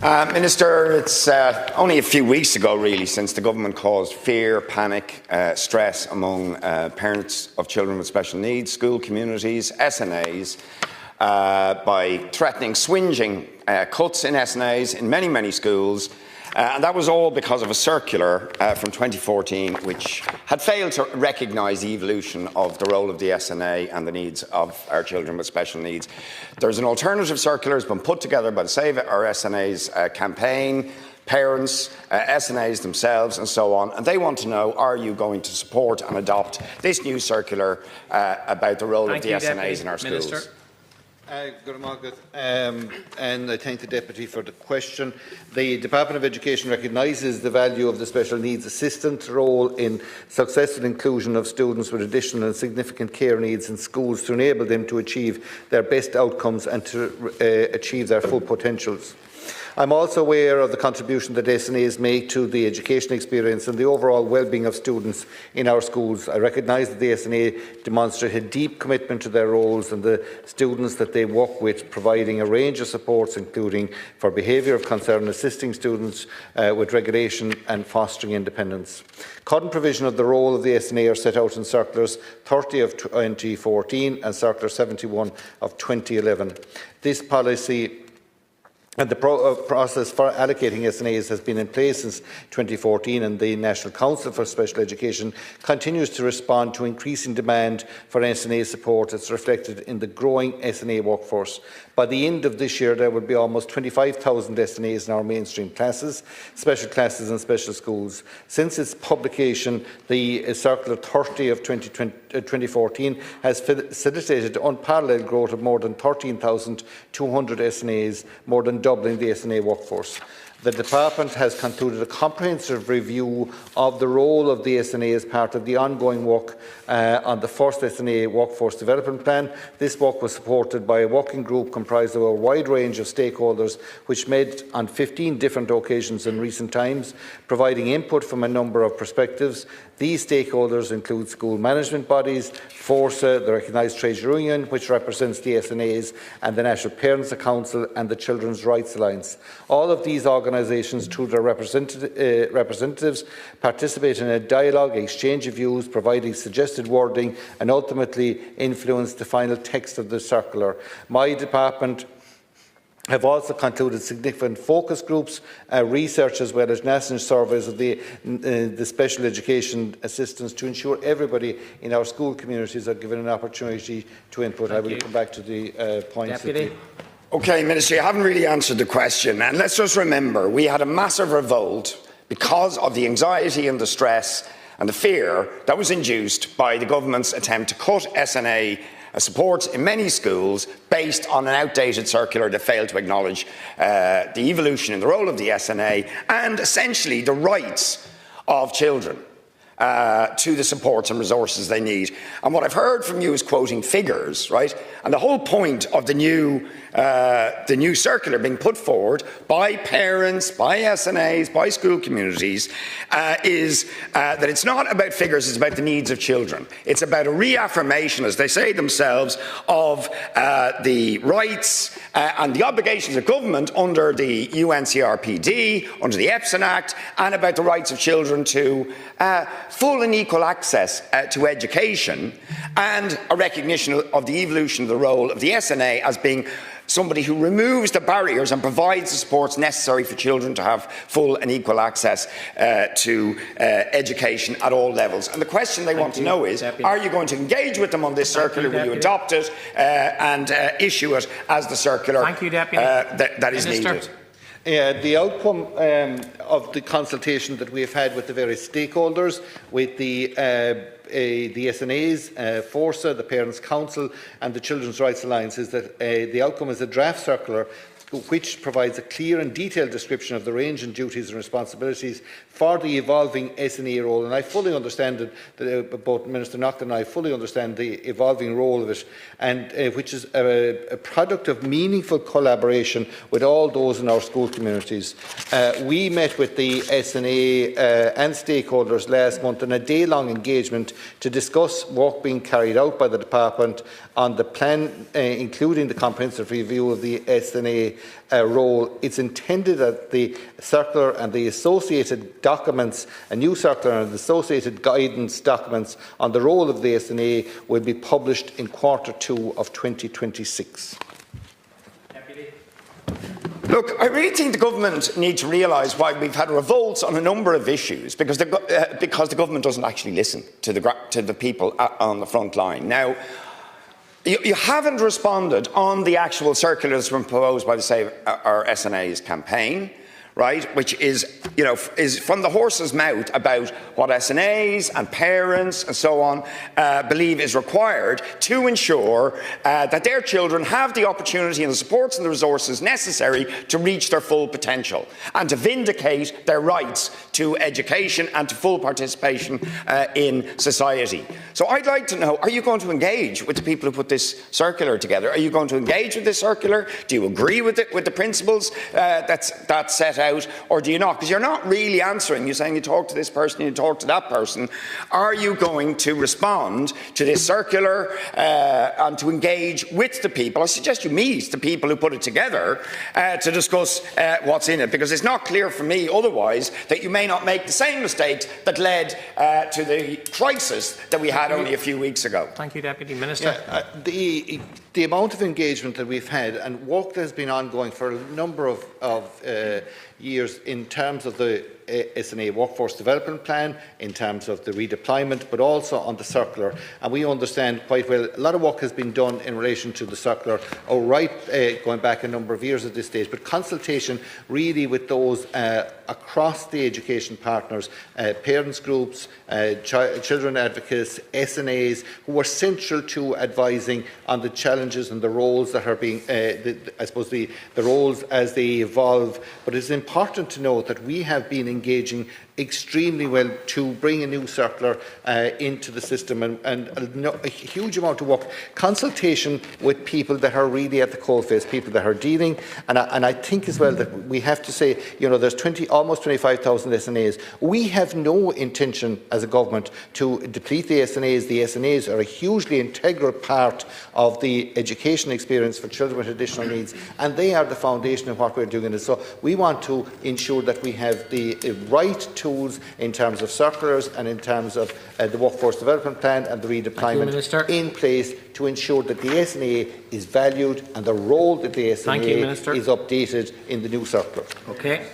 Minister, it's only a few weeks ago, really, since the government caused fear, panic, stress among parents of children with special needs, school communities, SNAs, by threatening swinging cuts in SNAs in many, many schools. And that was all because of a circular from 2014 which had failed to recognise the evolution of the role of the SNA and the needs of our children with special needs. There's an alternative circular that's been put together by the Save Our SNAs campaign, parents, SNAs themselves and so on, and they want to know, are you going to support and adopt this new circular about the role of the SNAs in our schools? Minister. Good morning, and I thank the Deputy for the question. The Department of Education recognises the value of the special needs assistant role in successful inclusion of students with additional and significant care needs in schools to enable them to achieve their best outcomes and to achieve their full potentials. I am also aware of the contribution that SNAs make to the education experience and the overall well-being of students in our schools. I recognise that the SNA demonstrate a deep commitment to their roles and the students that they work with, providing a range of supports, including for behaviour of concern, assisting students with regulation and fostering independence. Current provision of the role of the SNA are set out in Circulars 30 of 2014 and Circular 71 of 2011. This policy and the process for allocating SNAs has been in place since 2014, and the National Council for Special Education continues to respond to increasing demand for SNA support as reflected in the growing SNA workforce. By the end of this year, there will be almost 25,000 SNAs in our mainstream classes, special classes and special schools. Since its publication, the Circular 30 of 2014 has facilitated unparalleled growth of more than 13,200 SNAs, more than doubling the SNA workforce. The Department has concluded a comprehensive review of the role of the SNA as part of the ongoing work on the first SNA Workforce Development Plan. This work was supported by a working group comprised of a wide range of stakeholders which met on 15 different occasions in recent times, providing input from a number of perspectives. These stakeholders include school management bodies, FORSA, the recognised trade union which represents the SNAs, and the National Parents Council and the Children's Rights Alliance. All of these organisations, through their representatives, participate in a dialogue, exchange of views, providing suggested wording and ultimately influence the final text of the circular. My department have also concluded significant focus groups, research as well as national surveys of the special education assistants to ensure everybody in our school communities are given an opportunity to input. I will come back to the points. OK, Minister, you haven't really answered the question. And let's just remember, we had a massive revolt because of the anxiety and the stress and the fear that was induced by the government's attempt to cut SNA supports in many schools based on an outdated circular that failed to acknowledge the evolution in the role of the SNA and essentially the rights of children to the supports and resources they need. And what I've heard from you is quoting figures, right? And the whole point of the new circular being put forward by parents, by SNAs, by school communities is that it's not about figures, it's about the needs of children. It's about a reaffirmation, as they say themselves, of the rights and the obligations of government under the UNCRPD, under the EPSAN Act, and about the rights of children to full and equal access to education, and a recognition of the evolution of the role of the SNA as being somebody who removes the barriers and provides the supports necessary for children to have full and equal access to education at all levels. And the question they want to know is, are you going to engage with them on this circular? Will you adopt it and issue it as the circular that is needed? The outcome of the consultation that we have had with the various stakeholders, with the SNAs, FORSA, the Parents' Council and the Children's Rights Alliance, is that the outcome is a draft circular which provides a clear and detailed description of the range and duties and responsibilities for the evolving SNA role. And I fully understand that both Minister Naughton and I fully understand the evolving role of it, and which is a product of meaningful collaboration with all those in our school communities. We met with the SNA and stakeholders last month in a day-long engagement to discuss work being carried out by the Department on the plan, including the comprehensive review of the SNA role. It's intended that the circular and the associated documents, a new circular and the associated guidance documents on the role of the SNA will be published in Q2 of 2026. Look, I really think the government need to realise why we've had revolts on a number of issues, because the government doesn't actually listen to the people on the front line. Now, you haven't responded on the actual circular that's been proposed by the Save Our SNA's campaign, right, which is, is from the horse's mouth about what SNAs and parents and so on believe is required to ensure that their children have the opportunity and the supports and the resources necessary to reach their full potential and to vindicate their rights to education and to full participation in society. So I'd like to know, are you going to engage with the people who put this circular together? Are you going to engage with this circular? Do you agree with it, with the principles that's set out, or do you not? Because you're not really answering. You're saying you talk to this person, you talk to that person. Are you going to respond to this circular and to engage with the people? I suggest you meet the people who put it together to discuss what's in it, because it's not clear for me otherwise that you may not make the same mistakes that led to the crisis that we had only a few weeks ago. Thank you, Deputy Minister. Yeah, the amount of engagement that we've had and work that has been ongoing for a number of years in terms of the SNA Workforce Development Plan, in terms of the redeployment, but also on the circular. And we understand quite well a lot of work has been done in relation to the circular, going back a number of years at this stage, but consultation really with those across the education partners, parents groups, children advocates, SNAs, who are central to advising on the challenges and the roles that are being, I suppose, the roles as they evolve. But it's important to note that we have been engaging extremely well to bring a new circular into the system, and a huge amount of work, consultation with people that are really at the coalface, people that are dealing, and I think as well that we have to say, there's almost 25,000 SNAs. We have no intention as a government to deplete the SNAs. The SNAs are a hugely integral part of the education experience for children with additional needs, and they are the foundation of what we're doing. So we want to ensure that we have the right tools in terms of circulars and in terms of the Workforce Development Plan and the redeployment in place to ensure that the SNA is valued and the role that the SNA is updated in the new circular. Okay.